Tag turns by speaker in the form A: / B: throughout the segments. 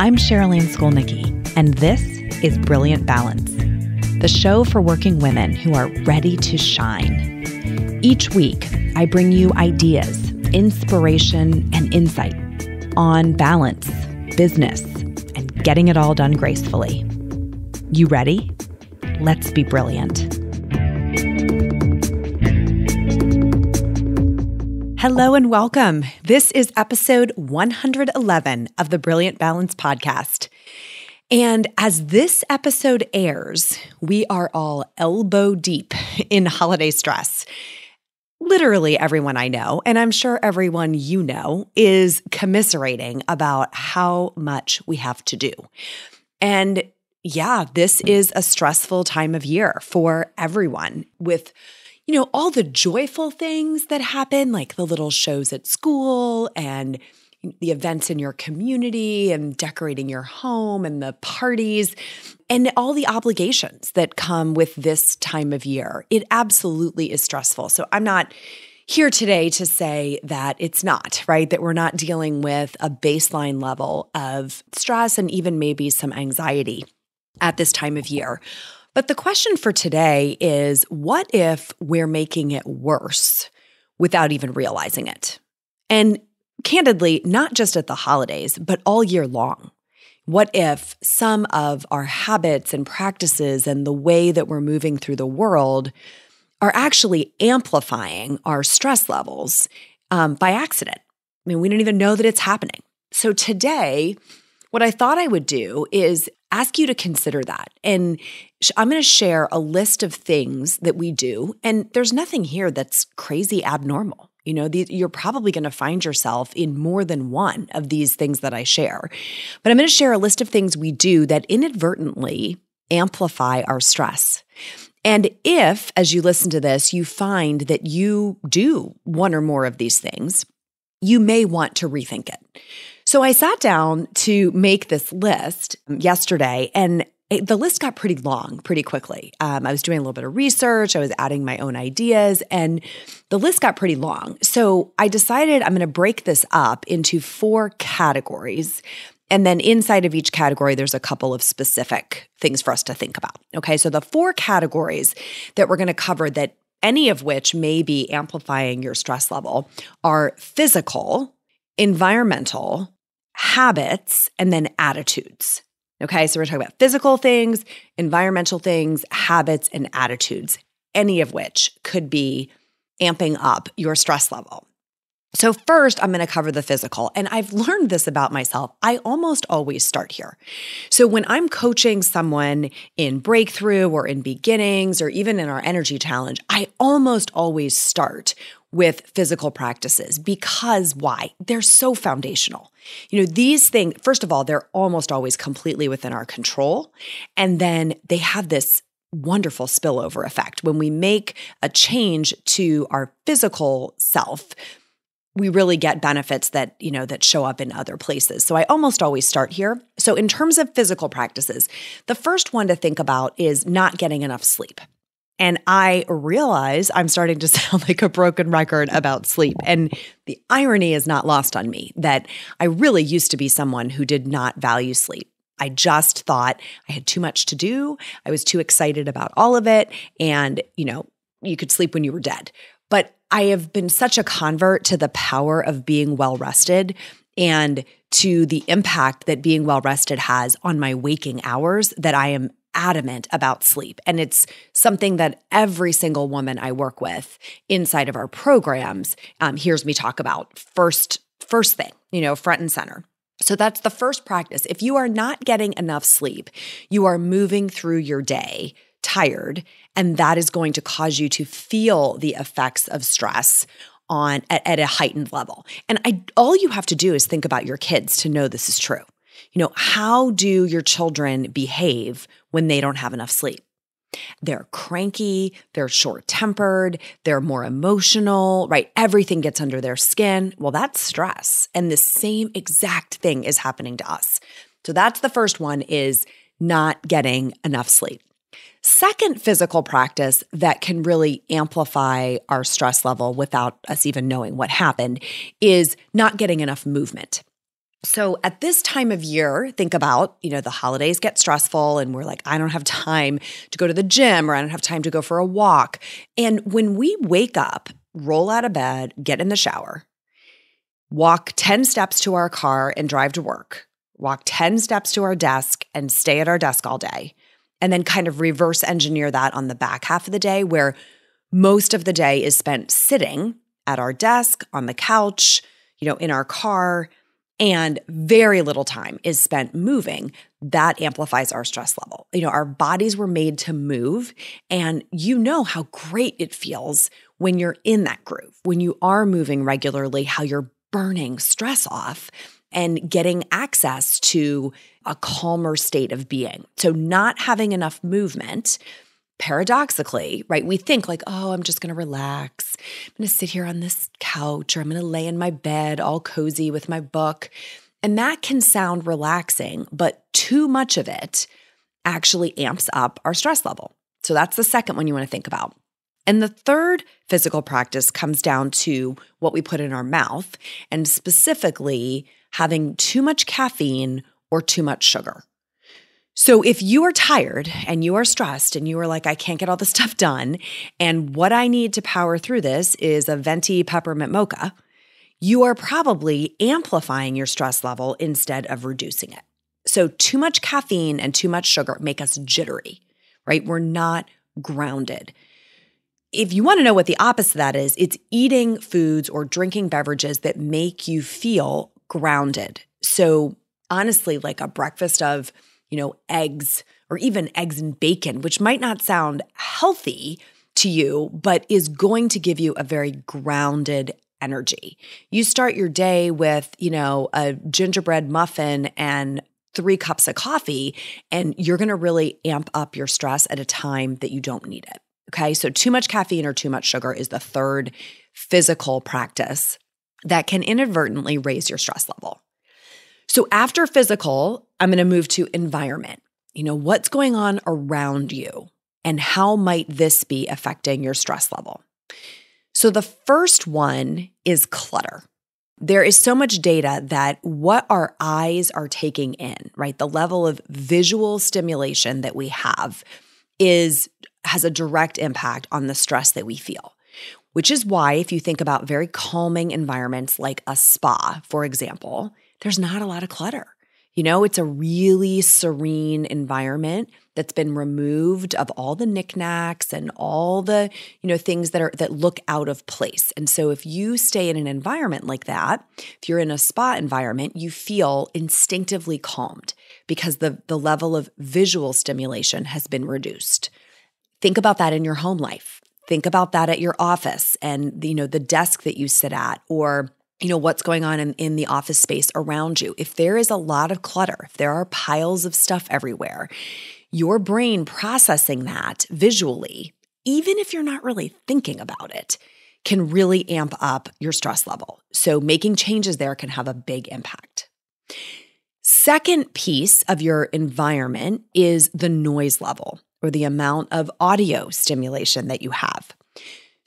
A: I'm Cherylanne Skolnicki, and this is Brilliant Balance, the show for working women who are ready to shine. Each week, I bring you ideas, inspiration, and insight on balance, business, and getting it all done gracefully. You ready? Let's be brilliant. Hello and welcome. This is episode 111 of the Brilliant Balance podcast. And as this episode airs, we are all elbow deep in holiday stress. Literally everyone I know, and I'm sure everyone you know, is commiserating about how much we have to do. And yeah, this is a stressful time of year for everyone with all the joyful things that happen, like the little shows at school and the events in your community and decorating your home and the parties and all the obligations that come with this time of year. It absolutely is stressful. So I'm not here today to say that it's not, right? That we're not dealing with a baseline level of stress and even maybe some anxiety at this time of year. But the question for today is, what if we're making it worse without even realizing it? And candidly, not just at the holidays, but all year long. What if some of our habits and practices and the way that we're moving through the world are actually amplifying our stress levels by accident? I mean, we don't even know that it's happening. So today, what I thought I would do is ask you to consider that. And I'm going to share a list of things that we do. And there's nothing here that's crazy abnormal. You're probably going to find yourself in more than one of these things that I share. But I'm going to share a list of things we do that inadvertently amplify our stress. And if, as you listen to this, you find that you do one or more of these things, you may want to rethink it. So I sat down to make this list yesterday, and the list got pretty long pretty quickly. I was doing a little bit of research. I was adding my own ideas, and the list got pretty long. So I decided I'm going to break this up into 4 categories. And then inside of each category, there's a couple of specific things for us to think about. Okay, so the 4 categories that we're going to cover, that any of which may be amplifying your stress level, are physical, environmental, habits, and then attitudes. Okay, so we're talking about physical things, environmental things, habits, and attitudes, any of which could be amping up your stress level. So first, I'm going to cover the physical. And I've learned this about myself. I almost always start here. So when I'm coaching someone in breakthrough or in beginnings or even in our energy challenge, I almost always start with physical practices. Because why? They're so foundational. These things, first of all, they're almost always completely within our control. And then they have this wonderful spillover effect. When we make a change to our physical self, we really get benefits that show up in other places. So I almost always start here. So in terms of physical practices, the first one to think about is not getting enough sleep. And I realize I'm starting to sound like a broken record about sleep. And the irony is not lost on me that I really used to be someone who did not value sleep. I just thought I had too much to do. I was too excited about all of it. And, you could sleep when you were dead. But I have been such a convert to the power of being well rested and to the impact that being well rested has on my waking hours that I am adamant about sleep. And it's something that every single woman I work with inside of our programs hears me talk about first thing, front and center. So that's the first practice. If you are not getting enough sleep, you are moving through your day tired, and that is going to cause you to feel the effects of stress at a heightened level. And all you have to do is think about your kids to know this is true. How do your children behave when they don't have enough sleep? They're cranky, they're short-tempered, they're more emotional, right? Everything gets under their skin. Well, that's stress. And the same exact thing is happening to us. So that's the first one, is not getting enough sleep. Second physical practice that can really amplify our stress level without us even knowing what happened is not getting enough movement. So at this time of year, think about, the holidays get stressful and we're like, I don't have time to go to the gym, or I don't have time to go for a walk. And when we wake up, roll out of bed, get in the shower, walk 10 steps to our car and drive to work, walk 10 steps to our desk and stay at our desk all day, and then kind of reverse engineer that on the back half of the day, where most of the day is spent sitting at our desk, on the couch, in our car, and very little time is spent moving. That amplifies our stress level. Our bodies were made to move, and how great it feels when you're in that groove, when you are moving regularly, how you're burning stress off and getting access to a calmer state of being. So not having enough movement, paradoxically, right? We think like, oh, I'm just going to relax. I'm going to sit here on this couch, or I'm going to lay in my bed all cozy with my book. And that can sound relaxing, but too much of it actually amps up our stress level. So that's the second one you want to think about. And the third physical practice comes down to what we put in our mouth, and specifically having too much caffeine or too much sugar. So if you are tired and you are stressed and you are like, I can't get all this stuff done, and what I need to power through this is a venti peppermint mocha, you are probably amplifying your stress level instead of reducing it. So too much caffeine and too much sugar make us jittery, right? We're not grounded. If you want to know what the opposite of that is, it's eating foods or drinking beverages that make you feel grounded. So honestly, like a breakfast of eggs, or even eggs and bacon, which might not sound healthy to you, but is going to give you a very grounded energy. You start your day with, a gingerbread muffin and 3 cups of coffee, and you're going to really amp up your stress at a time that you don't need it. Okay. So too much caffeine or too much sugar is the third physical practice that can inadvertently raise your stress level. So after physical, I'm going to move to environment. What's going on around you, and how might this be affecting your stress level? So the first one is clutter. There is so much data that what our eyes are taking in, right? The level of visual stimulation that we have has a direct impact on the stress that we feel, which is why if you think about very calming environments like a spa, for example, there's not a lot of clutter. It's a really serene environment that's been removed of all the knickknacks and all the, things that look out of place. And so if you stay in an environment like that, if you're in a spa environment, you feel instinctively calmed because the level of visual stimulation has been reduced. Think about that in your home life. Think about that at your office and, the desk that you sit at, or what's going on in the office space around you. If there is a lot of clutter, if there are piles of stuff everywhere, your brain processing that visually, even if you're not really thinking about it, can really amp up your stress level. So making changes there can have a big impact. Second piece of your environment is the noise level, or the amount of audio stimulation that you have.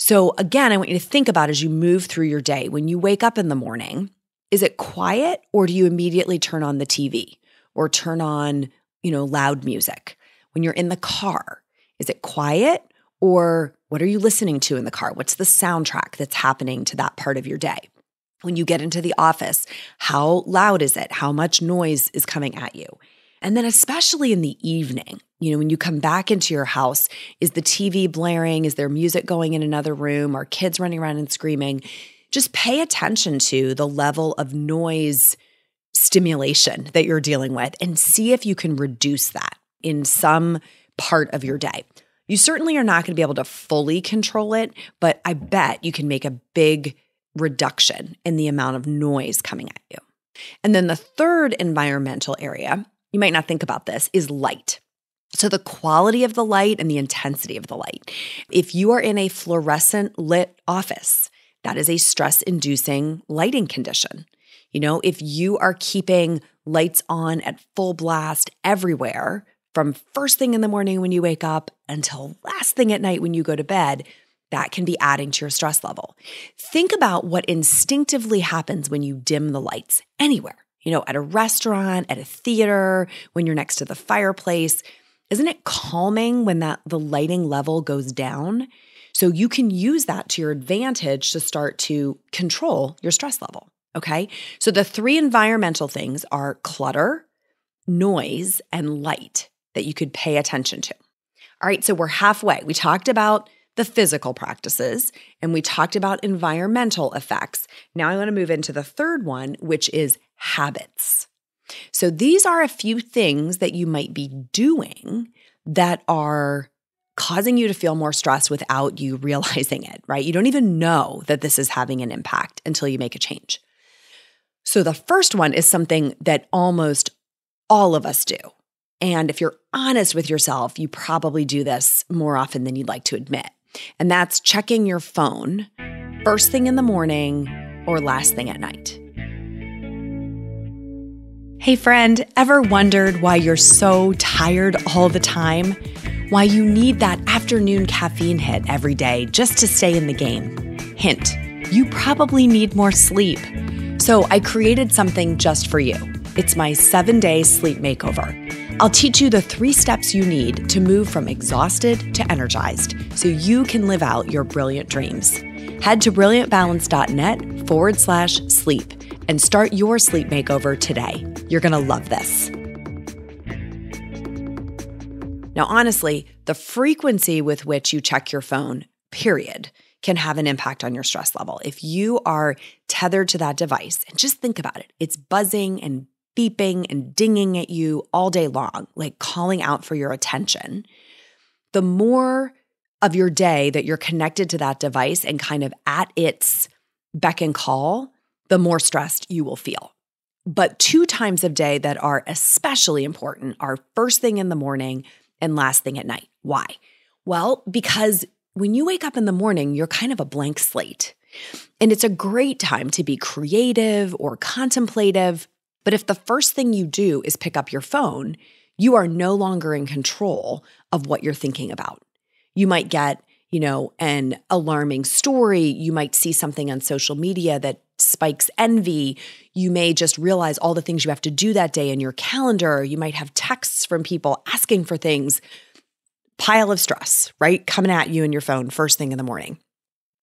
A: So again, I want you to think about as you move through your day, when you wake up in the morning, is it quiet, or do you immediately turn on the TV or turn on, loud music? When you're in the car, is it quiet, or what are you listening to in the car? What's the soundtrack that's happening to that part of your day? When you get into the office, how loud is it? How much noise is coming at you? And then especially in the evening, when you come back into your house, is the TV blaring? Is there music going in another room? Are kids running around and screaming? Just pay attention to the level of noise stimulation that you're dealing with and see if you can reduce that in some part of your day. You certainly are not going to be able to fully control it, but I bet you can make a big reduction in the amount of noise coming at you. And then the third environmental area, you might not think about this, is light. So the quality of the light and the intensity of the light. If you are in a fluorescent lit office, that is a stress-inducing lighting condition. If you are keeping lights on at full blast everywhere, from first thing in the morning when you wake up until last thing at night when you go to bed, that can be adding to your stress level. Think about what instinctively happens when you dim the lights anywhere. at a restaurant, at a theater, when you're next to the fireplace. Isn't it calming when the lighting level goes down? So you can use that to your advantage to start to control your stress level, okay? So the 3 environmental things are clutter, noise, and light that you could pay attention to. All right, so we're halfway. We talked about the physical practices, and we talked about environmental effects. Now I want to move into the third one, which is habits. So these are a few things that you might be doing that are causing you to feel more stressed without you realizing it, right? You don't even know that this is having an impact until you make a change. So the first one is something that almost all of us do. And if you're honest with yourself, you probably do this more often than you'd like to admit. And that's checking your phone first thing in the morning or last thing at night. Hey friend, ever wondered why you're so tired all the time? Why you need that afternoon caffeine hit every day just to stay in the game? Hint, you probably need more sleep. So I created something just for you. It's my 7-day sleep makeover. I'll teach you the 3 steps you need to move from exhausted to energized so you can live out your brilliant dreams. Head to brilliantbalance.net/sleep and start your sleep makeover today. You're going to love this. Now, honestly, the frequency with which you check your phone, period, can have an impact on your stress level. If you are tethered to that device, and just think about it, it's buzzing and beeping and dinging at you all day long, like calling out for your attention. The more of your day that you're connected to that device and kind of at its beck and call, the more stressed you will feel. But 2 times of day that are especially important are first thing in the morning and last thing at night. Why? Well, because when you wake up in the morning, you're kind of a blank slate. And it's a great time to be creative or contemplative. But if the first thing you do is pick up your phone, you are no longer in control of what you're thinking about. You might get, an alarming story. You might see something on social media that spikes envy. You may just realize all the things you have to do that day in your calendar. You might have texts from people asking for things. Pile of stress, right? Coming at you in your phone first thing in the morning.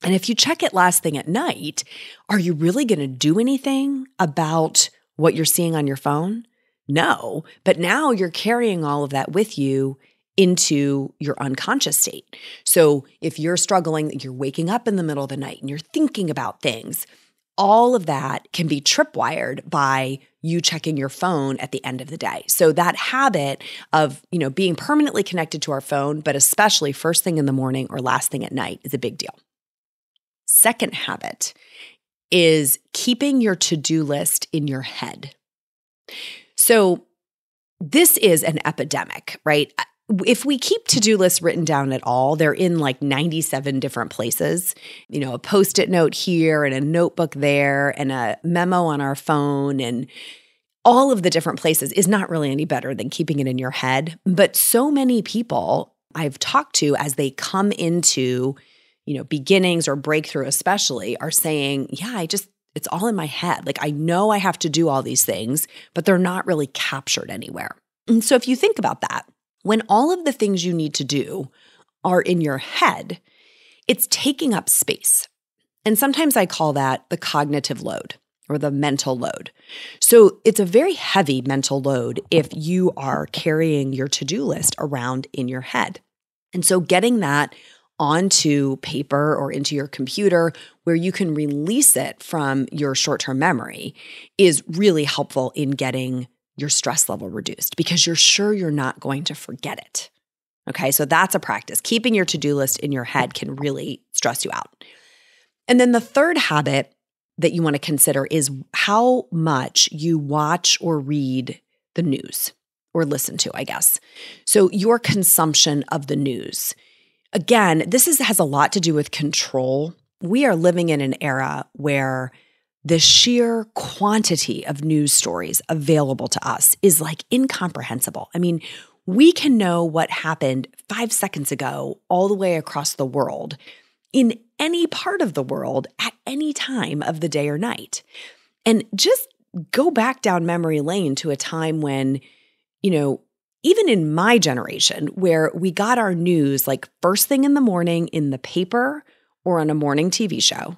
A: And if you check it last thing at night, are you really going to do anything about what you're seeing on your phone? No, but now you're carrying all of that with you into your unconscious state. So if you're struggling, you're waking up in the middle of the night and you're thinking about things, all of that can be tripwired by you checking your phone at the end of the day. So that habit of, being permanently connected to our phone, but especially first thing in the morning or last thing at night, is a big deal. Second habit is keeping your to-do list in your head. So this is an epidemic, right? If we keep to-do lists written down at all, they're in like 97 different places, a Post-it note here and a notebook there and a memo on our phone, and all of the different places is not really any better than keeping it in your head. But so many people I've talked to as they come into, beginnings or breakthrough especially, are saying, it's all in my head. Like I know I have to do all these things, but they're not really captured anywhere. And so if you think about that, when all of the things you need to do are in your head, it's taking up space. And sometimes I call that the cognitive load or the mental load. So it's a very heavy mental load if you are carrying your to-do list around in your head. And so getting that onto paper or into your computer where you can release it from your short-term memory is really helpful in getting your stress level reduced because you're sure you're not going to forget it. Okay, so that's a practice. Keeping your to-do list in your head can really stress you out. And then the third habit that you want to consider is how much you watch or read the news or listen to, I guess. So your consumption of the news. Again, this has a lot to do with control. We are living in an era where the sheer quantity of news stories available to us is like incomprehensible. I mean, we can know what happened 5 seconds ago all the way across the world in any part of the world at any time of the day or night. And just go back down memory lane to a time when, even in my generation, where we got our news like first thing in the morning in the paper or on a morning TV show.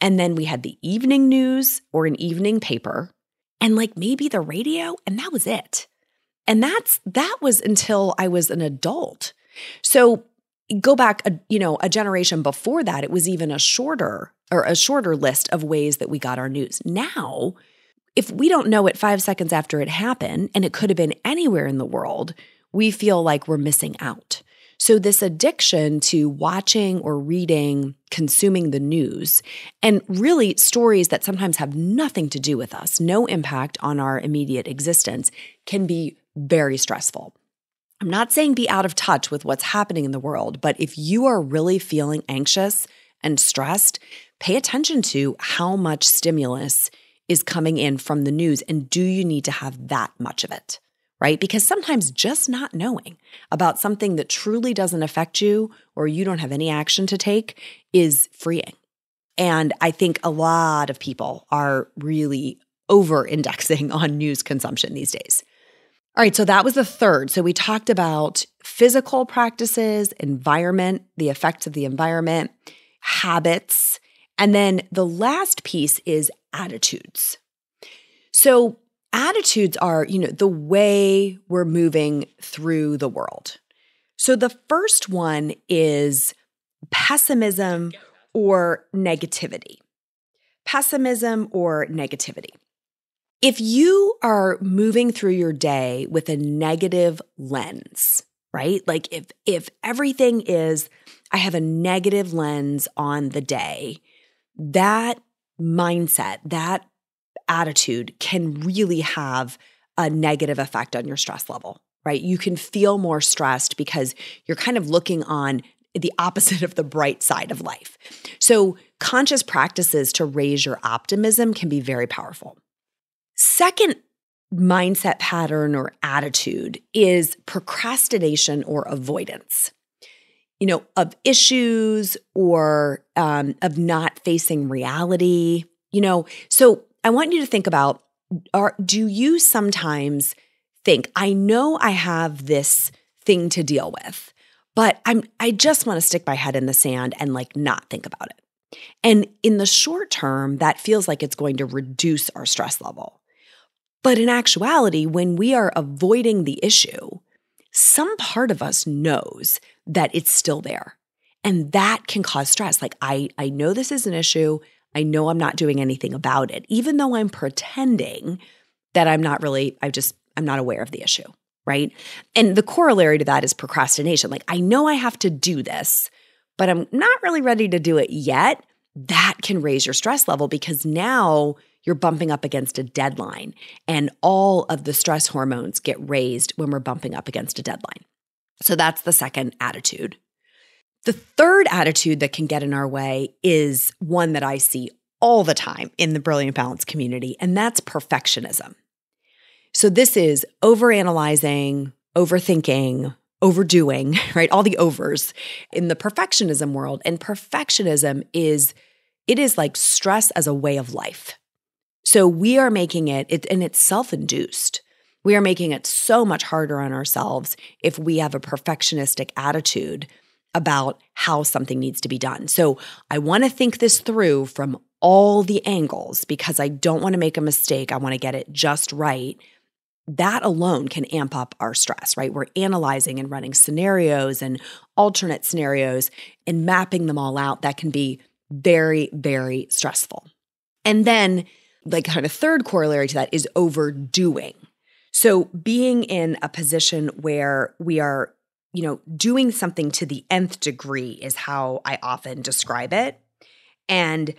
A: And then we had the evening news or an evening paper and like maybe the radio, and that was it. And that was until I was an adult. So go back, a generation before that, it was even a shorter list of ways that we got our news. Now, if we don't know it 5 seconds after it happened, and it could have been anywhere in the world, we feel like we're missing out. So this addiction to watching or reading, consuming the news, and really stories that sometimes have nothing to do with us, no impact on our immediate existence, can be very stressful. I'm not saying be out of touch with what's happening in the world, but if you are really feeling anxious and stressed, pay attention to how much stimulus is coming in from the news, and do you need to have that much of it, right? Because sometimes just not knowing about something that truly doesn't affect you or you don't have any action to take is freeing. And I think a lot of people are really over-indexing on news consumption these days. All right, so that was the third. So we talked about physical practices, environment, the effects of the environment, habits, and then the last piece is attitudes. So attitudes are, the way we're moving through the world. So the first one is pessimism or negativity. Pessimism or negativity. If you are moving through your day with a negative lens, right? Like if everything is, I have a negative lens on the day, that mindset, that attitude can really have a negative effect on your stress level, right? You can feel more stressed because you're kind of looking on the opposite of the bright side of life. So conscious practices to raise your optimism can be very powerful. Second mindset pattern or attitude is procrastination or avoidance, of issues or of not facing reality, So I want you to think about, do you sometimes think, I know I have this thing to deal with, but I just want to stick my head in the sand and like not think about it. And in the short term, that feels like it's going to reduce our stress level. But in actuality, when we are avoiding the issue, some part of us knows that it's still there. And that can cause stress. Like, I know this is an issue. I know I'm not doing anything about it, even though I'm pretending that I'm not aware of the issue, right? And the corollary to that is procrastination. Like, I know I have to do this, but I'm not really ready to do it yet. That can raise your stress level because now you're bumping up against a deadline, and all of the stress hormones get raised when we're bumping up against a deadline. So that's the second attitude. The third attitude that can get in our way is one that I see all the time in the Brilliant Balance community, and that's perfectionism. So this is overanalyzing, overthinking, overdoing, right? All the overs in the perfectionism world. And perfectionism is like stress as a way of life. So we are making it, and it's self-induced. We are making it so much harder on ourselves if we have a perfectionistic attitude about how something needs to be done. So I want to think this through from all the angles because I don't want to make a mistake. I want to get it just right. That alone can amp up our stress, right? We're analyzing and running scenarios and alternate scenarios and mapping them all out. That can be very, very stressful. And then like kind of third corollary to that is overdoing. So being in a position where we are, doing something to the nth degree is how I often describe it. And,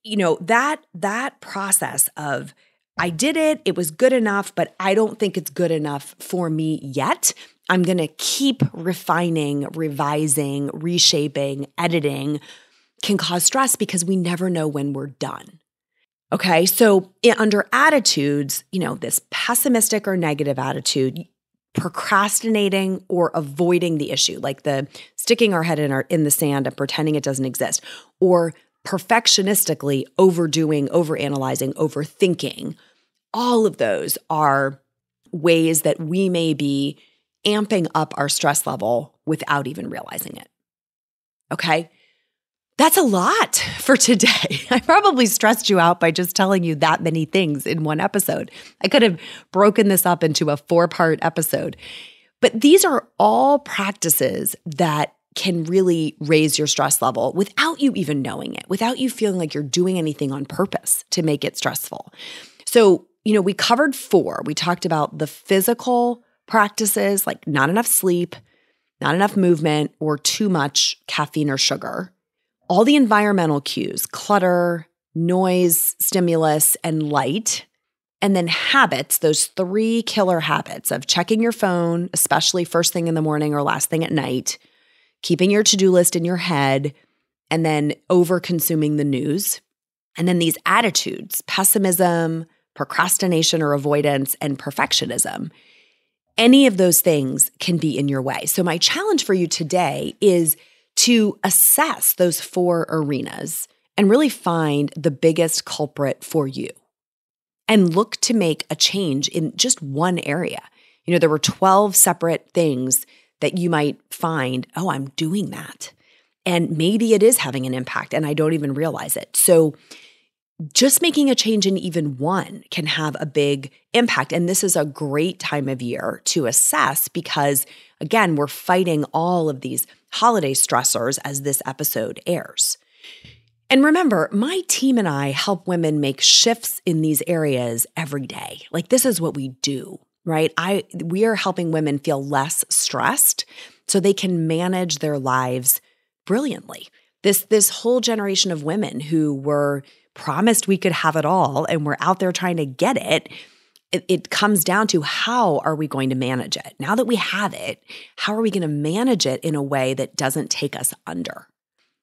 A: that process of I did it, it was good enough, but I don't think it's good enough for me yet. I'm going to keep refining, revising, reshaping, editing can cause stress because we never know when we're done. Okay, so under attitudes, this pessimistic or negative attitude, procrastinating or avoiding the issue, like the sticking our head in the sand and pretending it doesn't exist, or perfectionistically overdoing, overanalyzing, overthinking, All of those are ways that we may be amping up our stress level without even realizing it. Okay? That's a lot for today. I probably stressed you out by just telling you that many things in one episode. I could have broken this up into a 4-part episode. But these are all practices that can really raise your stress level without you even knowing it, without you feeling like you're doing anything on purpose to make it stressful. So, we covered 4. We talked about the physical practices, like not enough sleep, not enough movement, or too much caffeine or sugar. All the environmental cues, clutter, noise, stimulus, and light. And then habits, those 3 killer habits of checking your phone, especially first thing in the morning or last thing at night, keeping your to-do list in your head, and then over-consuming the news. And then these attitudes, pessimism, procrastination or avoidance, and perfectionism. Any of those things can be in your way. So my challenge for you today is to assess those 4 arenas and really find the biggest culprit for you and look to make a change in just one area. There were 12 separate things that you might find, oh, I'm doing that. And maybe it is having an impact and I don't even realize it. So just making a change in even one can have a big impact. And this is a great time of year to assess because, again, we're fighting all of these holiday stressors as this episode airs. And remember, my team and I help women make shifts in these areas every day. Like this is what we do, right? We are helping women feel less stressed so they can manage their lives brilliantly. This whole generation of women who were promised we could have it all and we're out there trying to get it, it comes down to how are we going to manage it? Now that we have it, how are we going to manage it in a way that doesn't take us under?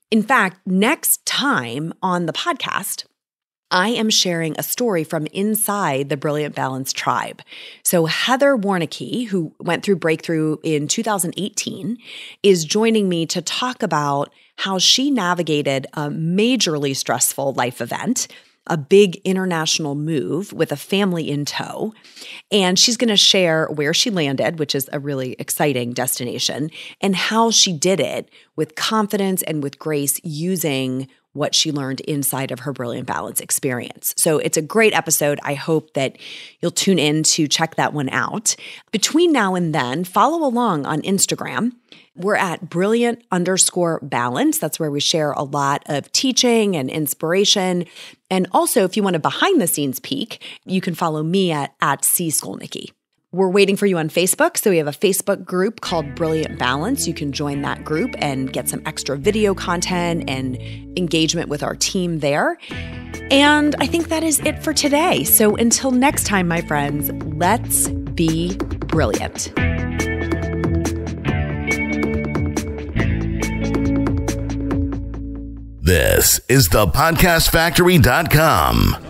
A: In fact, next time on the podcast, I am sharing a story from inside the Brilliant Balance tribe. So Heather Warnicki, who went through Breakthrough in 2018, is joining me to talk about how she navigated a majorly stressful life event, a big international move with a family in tow. And she's going to share where she landed, which is a really exciting destination, and how she did it with confidence and with grace using what she learned inside of her Brilliant Balance experience. So it's a great episode. I hope that you'll tune in to check that one out. Between now and then, follow along on Instagram. We're at brilliant_balance. That's where we share a lot of teaching and inspiration. And also, if you want a behind the scenes peek, you can follow me at C Skolnicki. We're waiting for you on Facebook. So we have a Facebook group called Brilliant Balance. You can join that group and get some extra video content and engagement with our team there. And I think that is it for today. So until next time, my friends, let's be brilliant.
B: This is thepodcastfactory.com.